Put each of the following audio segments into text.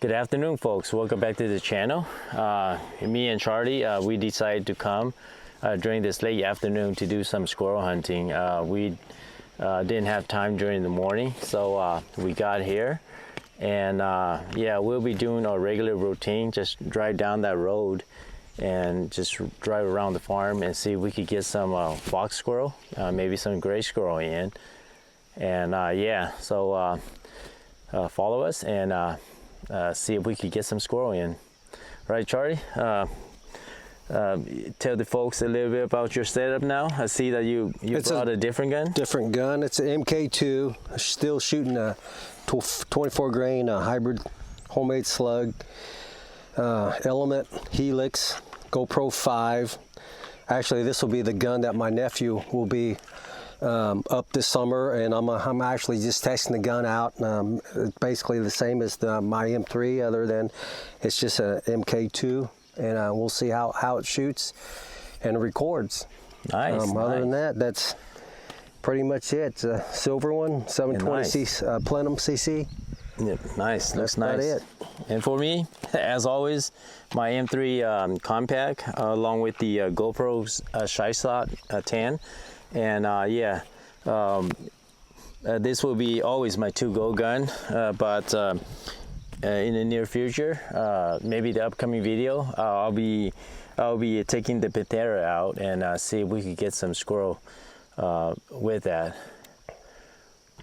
Good afternoon, folks. Welcome back to the channel. Me and Charlie, we decided to come during this late afternoon to do some squirrel hunting. We didn't have time during the morning, so we got here. And yeah, we'll be doing our regular routine, just drive down that road and just drive around the farm and see if we could get some fox squirrel, maybe some gray squirrel in. And yeah, so follow us and see if we could get some squirrel in. Right, Charlie? Tell the folks a little bit about your setup now. I see that you brought a different gun. Different gun. It's an MK2. Still shooting a 24 grain hybrid homemade slug. Element, Helix, GoPro 5. Actually, this will be the gun that my nephew will be up this summer, and I'm actually just testing the gun out. It's basically the same as my M3, other than it's just a MK2, and we'll see how it shoots and records. Nice. Other than that, that's pretty much it. It's a silver one, 720 Plenum CC. Yeah, nice. Looks nice. That's it. And for me, as always, my M3 compact along with the GoPro Shy Shot 10. And yeah, this will be always my to-go gun, but in the near future, maybe the upcoming video, I'll be taking the Patera out and see if we could get some squirrel with that.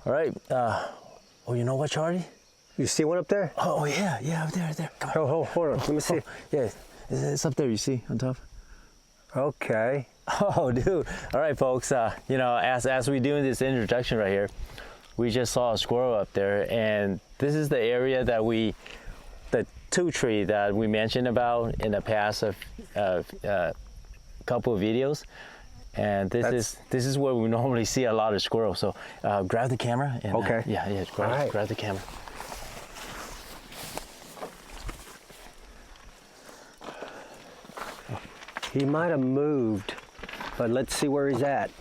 All right. Oh, you know what, Charlie? You see one up there? Oh yeah, up there. Come on. Oh, hold on. Let me see. Yeah, it's up there. You see on top. Okay. Oh, dude. All right, folks. You know, as we doing this introduction right here, we just saw a squirrel up there, and this is the area that the two tree that we mentioned about in the past of couple of videos, and this is where we normally see a lot of squirrels. So grab the camera. And, okay. Yeah. Grab the camera. He might have moved, but let's see where he's at.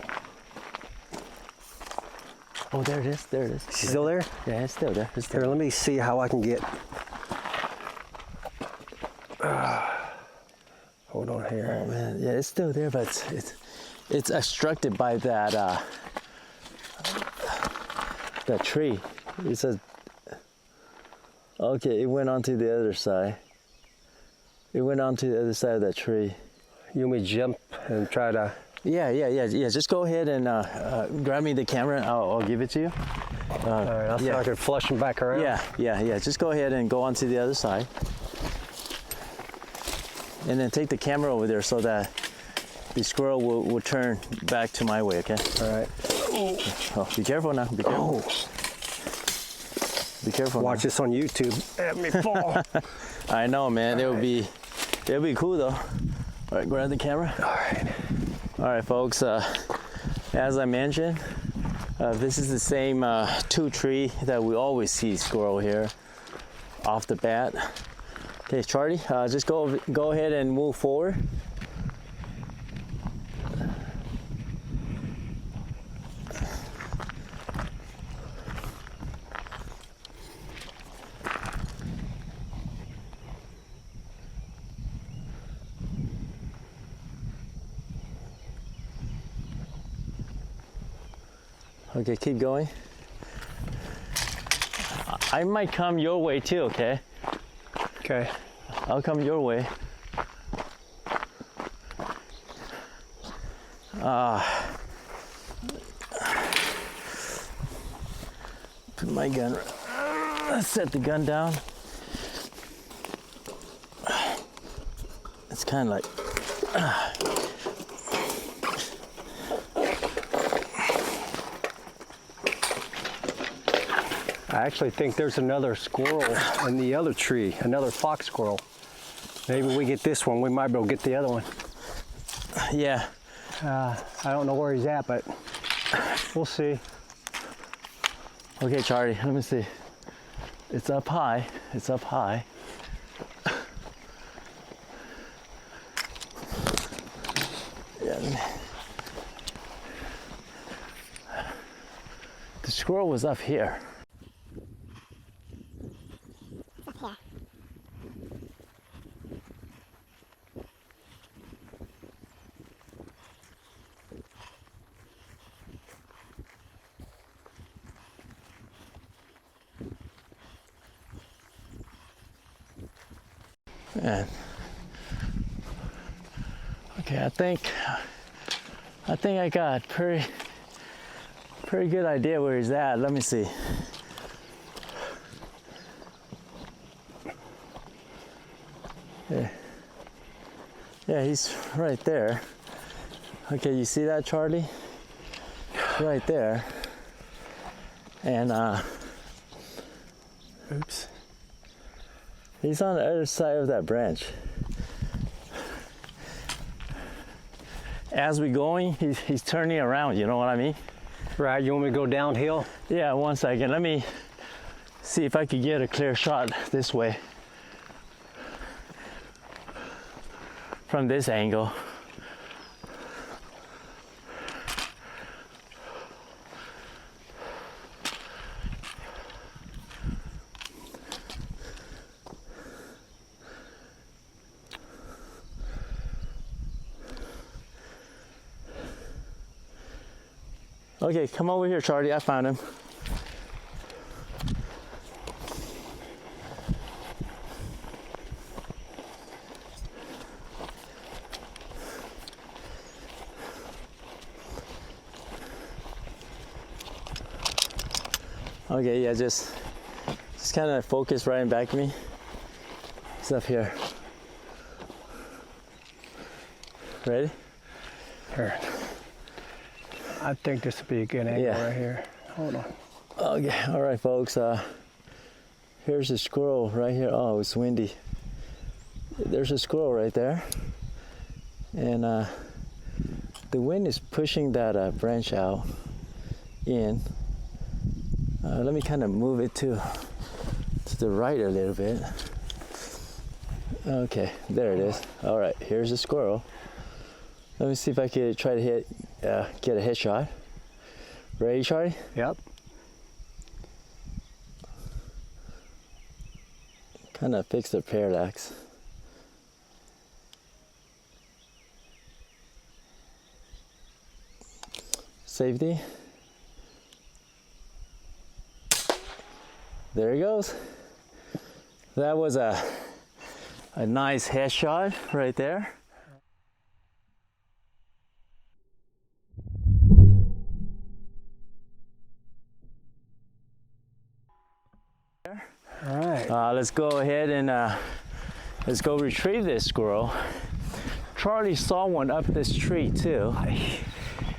Oh, there it is. He's still there? Yeah, it's still there. Here, let me see how I can get. Hold on here. Oh man, yeah, it's still there, but it's obstructed by that tree. It's okay. It went onto the other side. It went onto the other side of that tree. You want me to jump and try to? Yeah. Just go ahead and grab me the camera. I'll give it to you. All right, I'll see if I can flush him back around. Yeah. Just go ahead and go onto the other side. And then take the camera over there so that the squirrel will turn back to my way, okay? All right. Oh, be careful now. Be careful. Be careful. Watch now. This on YouTube. Let me fall. I know, man. It'll be cool though. All right, grab the camera. All right, folks. As I mentioned, this is the same two tree that we always see squirrel here off the bat. Okay, Charlie, just go ahead and move forward. Okay, keep going. I might come your way too, okay? Okay. I'll come your way. Put my gun, set the gun down. It's kind of like, I actually think there's another squirrel in the other tree, another fox squirrel. Maybe we get this one, we might be able to get the other one. yeah. I don't know where he's at, but we'll see. Okay, Charlie, let me see. It's up high. Yeah. The squirrel was up here. It's up here. And okay, I think I got pretty good idea where he's at. Let me see. Yeah, he's right there. Okay, you see that, Charlie? Right there. And oops. He's on the other side of that branch. As we're going, he's turning around, you know what I mean? Right, you want me to go downhill? Yeah, 1 second. Let me see if I could get a clear shot this way. From this angle. Okay, come over here, Charlie. I found him. Okay, yeah, just kind of focus right in back of me. It's up here. Ready? Here. I think this would be a good angle Yeah. right here. Hold on. Okay, all right, folks. Here's a squirrel right here. Oh, it's windy. There's a squirrel right there. And the wind is pushing that branch out in. Let me kind of move it to the right a little bit. Okay, there it is. All right, here's the squirrel. Let me see if I can try to get a headshot. Ready, Charlie? Yep. Kind of fix the parallax. Safety. There he goes. That was a nice headshot right there. All right. Let's go ahead and let's go retrieve this squirrel. Charlie saw one up this tree too.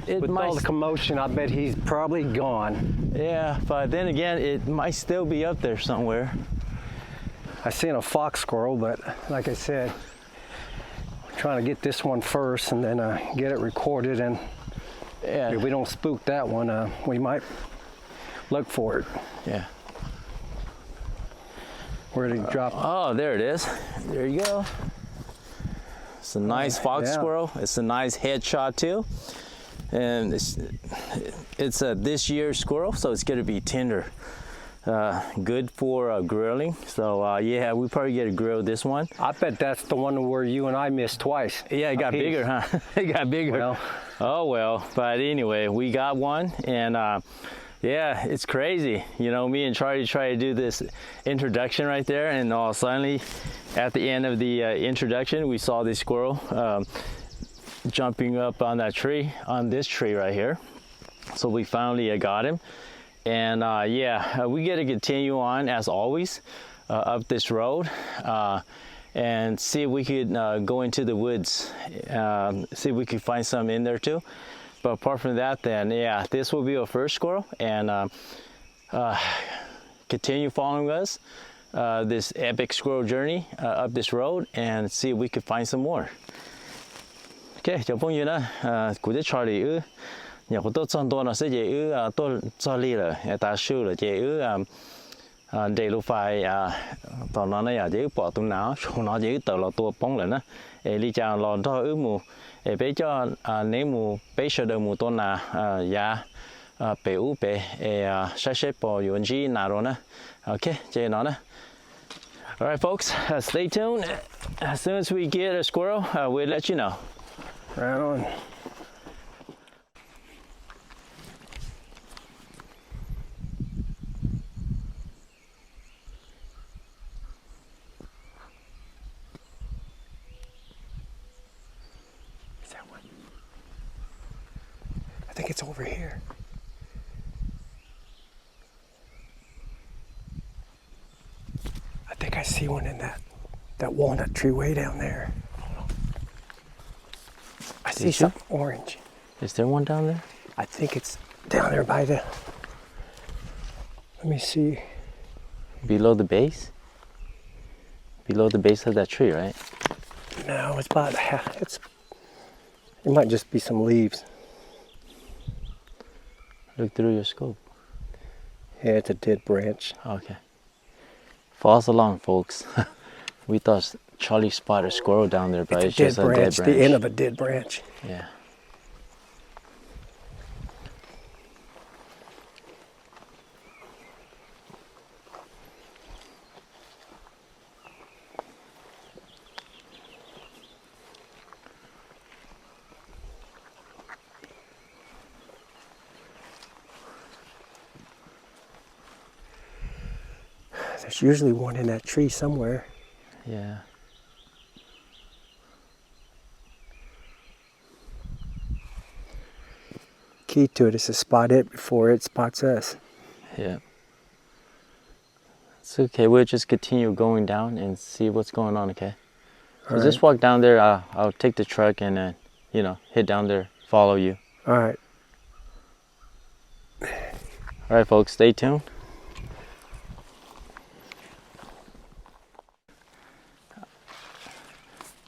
With all the commotion, I bet he's probably gone. Yeah, but then again, it might still be up there somewhere. I seen a fox squirrel, but like I said, I'm trying to get this one first and then get it recorded. And Yeah. if we don't spook that one, we might look for it. Yeah. Where did he drop? Oh, there it is. There you go. It's a nice fox yeah. squirrel. It's a nice headshot too. And it's a this year's squirrel, so it's gonna be tender. Good for grilling. So yeah, we probably get to grill this one. I bet that's the one where you and I missed twice. Yeah, it got bigger, huh? It got bigger. Well. Oh well, but anyway, we got one, and yeah, it's crazy. You know, me and Charlie try to do this introduction right there, and suddenly, at the end of the introduction, we saw this squirrel jumping up on that tree, on this tree right here. So we finally got him, and yeah, we get to continue on as always up this road. And see if we could go into the woods, see if we could find some in there too. But apart from that, then yeah, this will be our first squirrel, and continue following us this epic squirrel journey up this road, and see if we could find some more. Okay, chào phong đó, của cái Charlie nhà của tôi chọn tôi là sẽ dễ tôi Charlie là ta sư là dễ để lúc phải tao nó này dễ bỏ tụi nó nó dễ tự là tôi bóng lên á đi chào lòn cho mù bây cho nếu mù bây giờ được mù tôi là ya bé u bé sẽ xếp bỏ yuan chi nào rồi nè. Okay, chơi nó nè. All right, folks, stay tuned. As soon as we get a squirrel, we'll let you know. Right on. think it's over here. I think I see one in that walnut tree way down there. I see something orange. Is there one down there? I think it's down there by the, let me see. Below the base? Below the base of that tree, right? No, it's about half, it might just be some leaves. Look through your scope. Yeah, it's a dead branch. Okay. Follow us along, folks. We thought Charlie spotted a squirrel down there, but it's just a dead branch. The end of a dead branch. Yeah. There's usually one in that tree somewhere. Yeah. Key to it is to spot it before it spots us. Yeah. It's okay. We'll just continue going down and see what's going on, okay? So All just right. walk down there. I'll take the truck and then, head down there, follow you. All right. All right, folks, stay tuned.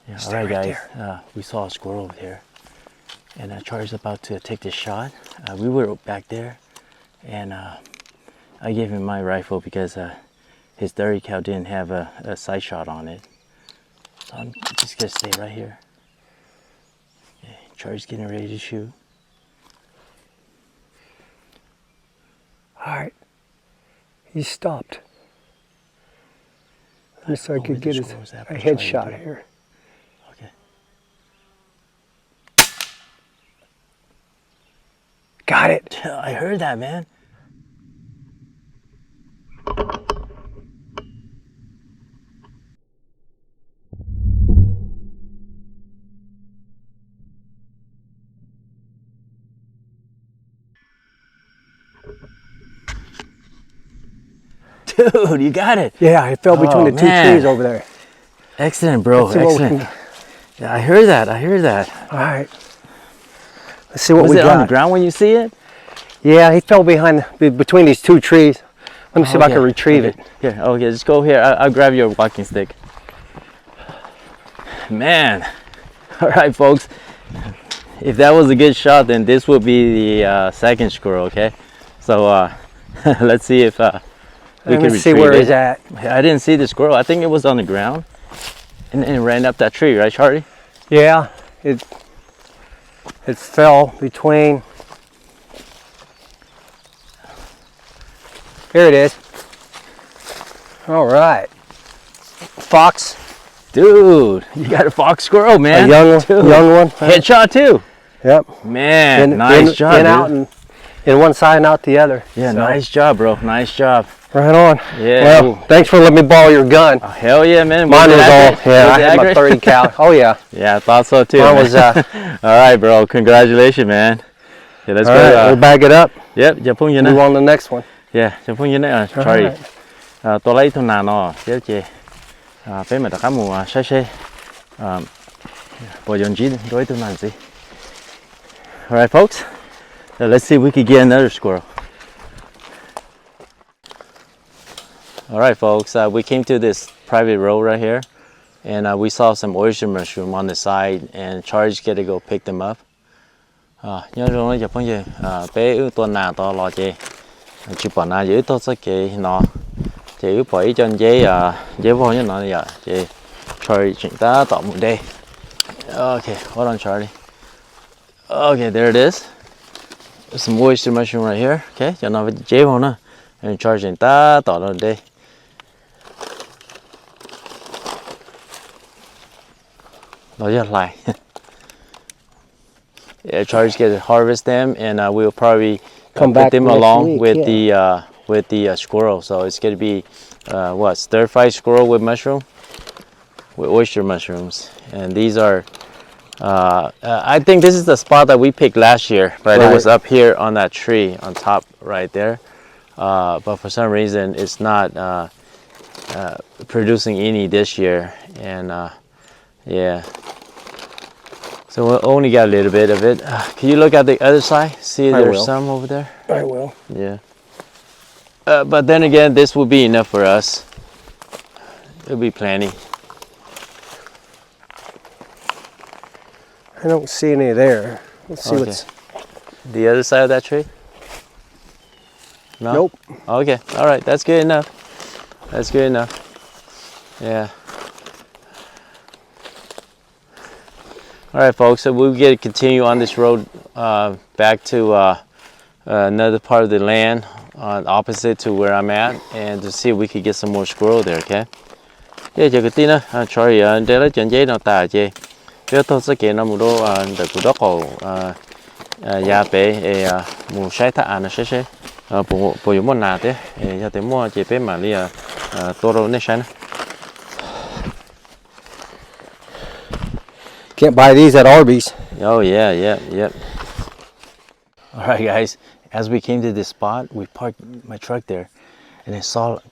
Yeah, all right, guys. We saw a squirrel over there, and Charlie's about to take the shot. We were back there, and I gave him my rifle because his 30 cal didn't have a sight shot on it. So I'm just gonna stay right here. Okay, Charlie's getting ready to shoot. All right. He stopped. Let me see if I could get a headshot here. Okay. Got it. I heard that, man. Dude, you got it. Yeah, it fell between the two trees over there. Excellent, bro. Excellent. Yeah, I heard that. I heard that. All right. Let's see what we got. Was it on the ground when you see it? Yeah, he fell between these two trees. Let me see if I can retrieve it. Here, okay, just go here. I'll grab your walking stick. Man. All right, folks. If that was a good shot, then this would be the second squirrel, okay? So let's see if we can see where he's at. I didn't see the squirrel. I think it was on the ground and it ran up that tree, right, Charlie? Yeah, it fell between. Here it is. All right. Fox. Dude, you got a fox squirrel, man. A young one. Headshot too. Yep. Man, nice job, in out and in one side and out the other. Yeah, so. Nice job, bro. Nice job. Right on. Yeah. Well, thanks for letting me borrow your gun. Oh, hell yeah, man. Mine was all. Yeah, I had my 30 cal. Oh yeah. Yeah, I thought so too. Mine was. All right, bro. Congratulations, man. Yeah, let's all go. Right, we'll bag it up. Yep. Move on to the next one. Yeah, Charlie. Tôi lấy thôn nào nó, chứ chị. Phải mà đã mùa xe. Bộ dọn chín đối thôn nào gì. All right, folks. Let's see if we can get another squirrel. All right, folks. We came to this private road right here, and we saw some oyster mushroom on the side, and Charlie's got to go pick them up. Nhớ rồi, giờ phong gì? Bé ưu tuần nào to lo chị. Chị bỏ nào giữ tốt sắc chị nó. Chị ưu bỏ ý chân dễ dễ vô như nó giờ chị. Charlie chúng ta tỏ một đây. Okay, hold on, Charlie. Okay, there it is. There's some oyster mushroom right here. Okay, cho nó dễ vô nữa. And Charlie chúng ta tỏ nó đây. Nó rất lại. Yeah, Charlie's gonna harvest them, and we'll probably Come put back them next along week, with the squirrel. So it's gonna be what, stir-fried squirrel with oyster mushrooms, and these are I think this is the spot that we picked last year, but it was up here on that tree on top right there. But for some reason, it's not producing any this year, and yeah. So we only got a little bit of it. Can you look at the other side? See, there's some over there. I will. Yeah. But then again, this will be enough for us. It'll be plenty. I don't see any there. Let's see what's... The other side of that tree? No? Nope. Okay, all right, that's good enough. That's good enough. Yeah. All right, folks, so we'll get to continue on this road back to another part of the land opposite to where I'm at, and to see if we could get some more squirrel there, okay? Yeah, chào cái tin á, sorry, để lấy chuyện giấy nào ta chứ. Cái tôi sẽ kể nó một đôi để của đó cổ nhà bé một sai thà nó sẽ bộ bộ giống nào thế, giờ tới mua chỉ bé mà đi tôi rồi nên sao? Can't buy these at Arby's. Oh yeah, yeah. All right, guys. As we came to this spot, we parked my truck there, and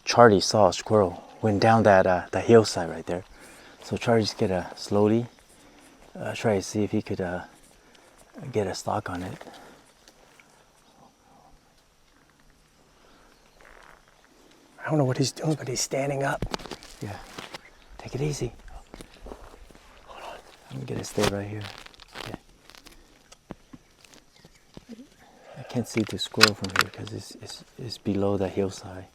Charlie saw a squirrel. Went down that hillside right there. So Charlie's gonna slowly try to see if he could get a stock on it. I don't know what he's doing, but he's standing up. Yeah. Take it easy. Hold on. I'm gonna stay right here. Okay. I can't see the squirrel from here because it's below the hillside.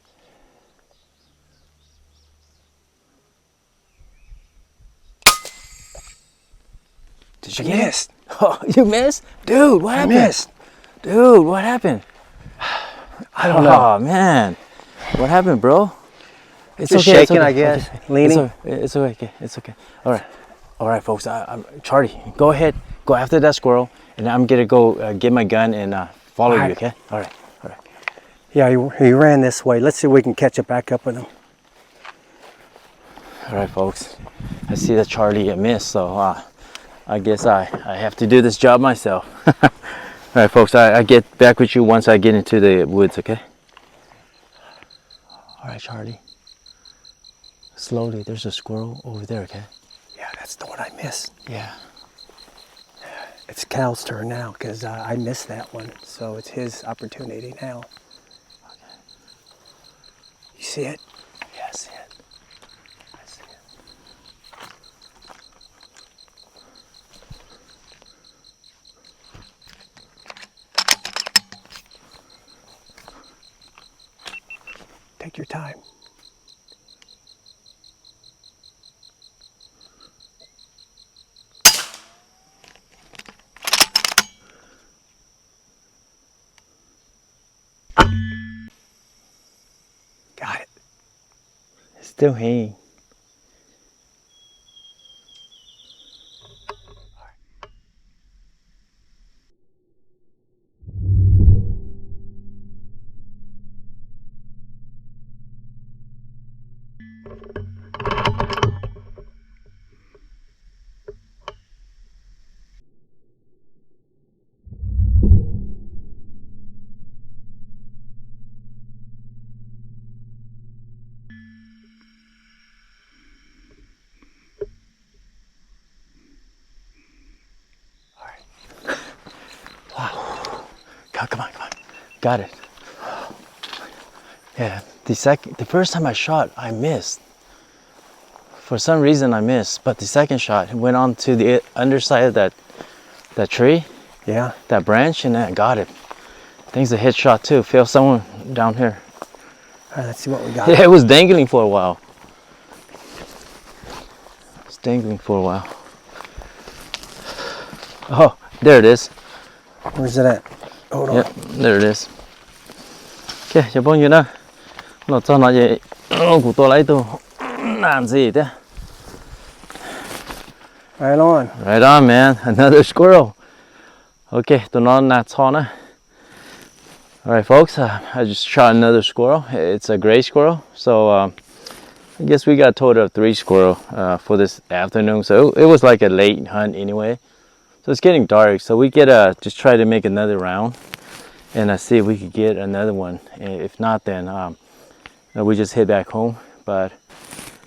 Did you miss? Oh, you missed? Dude, what happened? I missed. Dude, what happened? I don't know. Oh, man. What happened, bro? It's Just okay, shaking, it's okay, I guess. okay. Leaning. It's okay. It's okay. All right, folks. I'm Charlie. Go ahead. Go after that squirrel, and I'm gonna go get my gun and follow you. Okay. All right. Yeah, he ran this way. Let's see if we can catch it back up with him. All right, folks. I see that Charlie missed, so I guess I have to do this job myself. All right, folks. I get back with you once I get into the woods. Okay. All right, Charlie. Slowly. There's a squirrel over there. Okay. Yeah, that's the one I missed. Yeah. It's Cal's turn now because I missed that one. So it's his opportunity now. Okay. You see it? Yeah, I see it. I see it. Take your time. Got it. It's still hanging. Come on. Got it. Yeah, the first time I shot, I missed. For some reason I missed, but the second shot went on to the underside of that tree. Yeah. That branch, and I got it. I think it's a headshot too. Feel someone down here. All right, let's see what we got. Yeah, it was dangling for a while. It's dangling for a while. Oh, there it is. Where's it at? Hold on. Yep, there it is. Okay, chào bông như đó. Nó cho nó vậy. Của tôi lấy tôi làm gì thế? Right on. Right on, man. Another squirrel. Okay, tôi nó nạt cho nó. All right, folks. I just shot another squirrel. It's a gray squirrel. So I guess we got a total of 3 squirrel for this afternoon. So it was like a late hunt anyway. So it's getting dark, so we get just try to make another round and see if we could get another one. If not, then we just head back home. But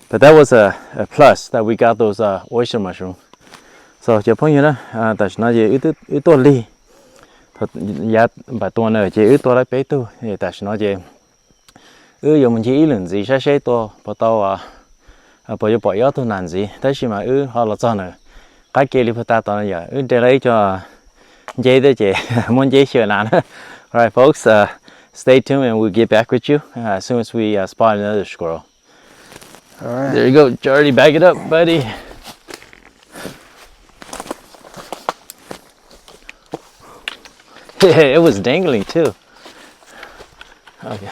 that was a plus that we got those oyster mushrooms. So giờ phong như đó tại nó về ít to li thật giá bà to này chỉ ít to lại bé tu thì tại nó về giờ mình chỉ ít lần gì sẽ to bắt đầu bây giờ bỏ yếu tu làm gì tại vì mà họ là cho này cái kia đi ta to này giờ để lấy cho dễ đấy chị muốn dễ sửa nào nữa. Alright folks, stay tuned and we'll get back with you as soon as we spot another squirrel. Alright. There you go, Jardy, back it up, buddy. Yeah, it was dangling too. Okay.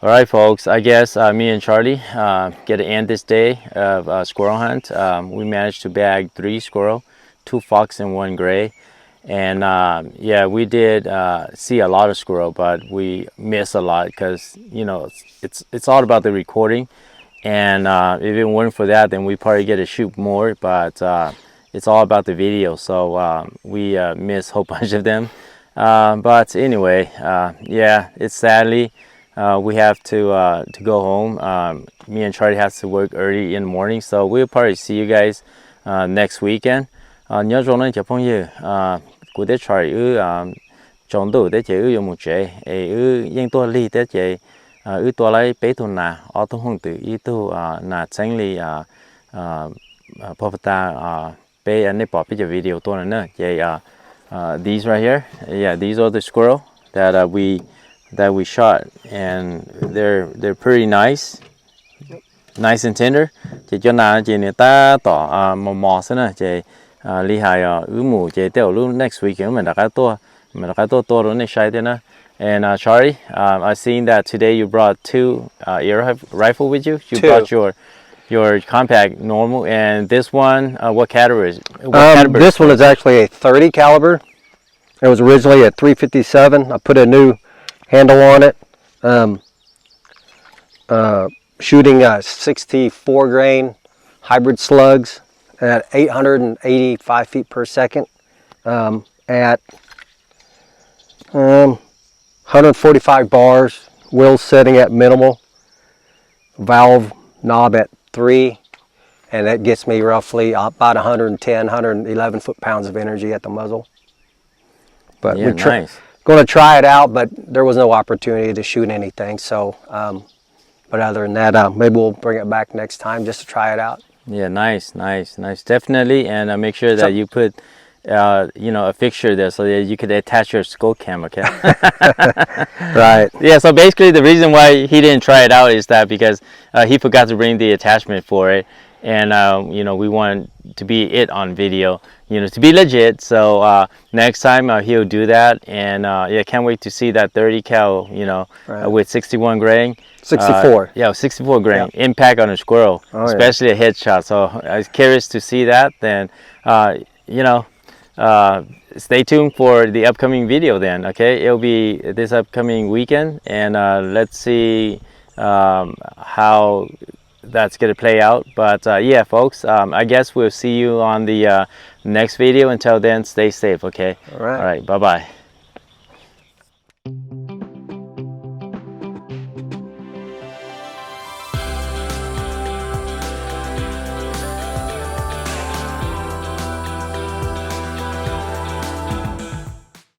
All right, folks. I guess me and Charlie get to end this day of squirrel hunt. We managed to bag 3 squirrel, 2 fox, and 1 gray. And yeah, we did see a lot of squirrel, but we missed a lot because you know it's all about the recording. And if it weren't for that, then we probably get to shoot more. But it's all about the video, so we missed a whole bunch of them. But anyway, yeah, it's sadly we have to go home. Me and Charlie has to work early in the morning, so we'll probably see you guys next weekend. Nhớ rồi nói cho phong như của để Charlie chọn đồ để chơi dùng một chế, nhưng tôi li để chơi tôi lấy bé thôn nà, ở thôn hồng tử, tôi nà tránh li popata bé anh ấy bỏ bây giờ video tôi nữa, chơi these right here, yeah, these are the squirrel that we shot, and they're pretty nice and tender. Chỉ cho nào chỉ người ta tỏ mò thế này, chỉ li hài mù chỉ tiêu lúc next week mình đã cái to rồi này sai thế nữa. And Charlie, I seen that today you brought 2 air rifle with you. You 2. brought your compact normal, and this one, what caliber is? This one is actually a 30 caliber. It was originally a 357. I put a new handle on it. Shooting 64 grain hybrid slugs at 885 feet per second at 145 bars, wheels setting at minimal, valve knob at 3, and that gets me roughly about 110, 111 foot-pounds of energy at the muzzle. But yeah, we're nice. going to try it out, but there was no opportunity to shoot anything. So, but other than that, maybe we'll bring it back next time just to try it out. Yeah, nice, definitely. And make sure that you put you know, a fixture there so that you could attach your skull cam, okay? Right. Yeah, so basically the reason why he didn't try it out is that because he forgot to bring the attachment for it, and you know, we want to be it on video, you know, to be legit. So next time he'll do that, and yeah, can't wait to see that 30 cal, you know, right. With 61 grain. 64. Yeah, 64 grain impact on a squirrel, especially a headshot. So I was curious to see that. Then you know, stay tuned for the upcoming video then, okay? It'll be this upcoming weekend, and let's see how that's gonna play out. But yeah, folks, I guess we'll see you on the next video. Until then, stay safe, okay? All right. All right, bye-bye.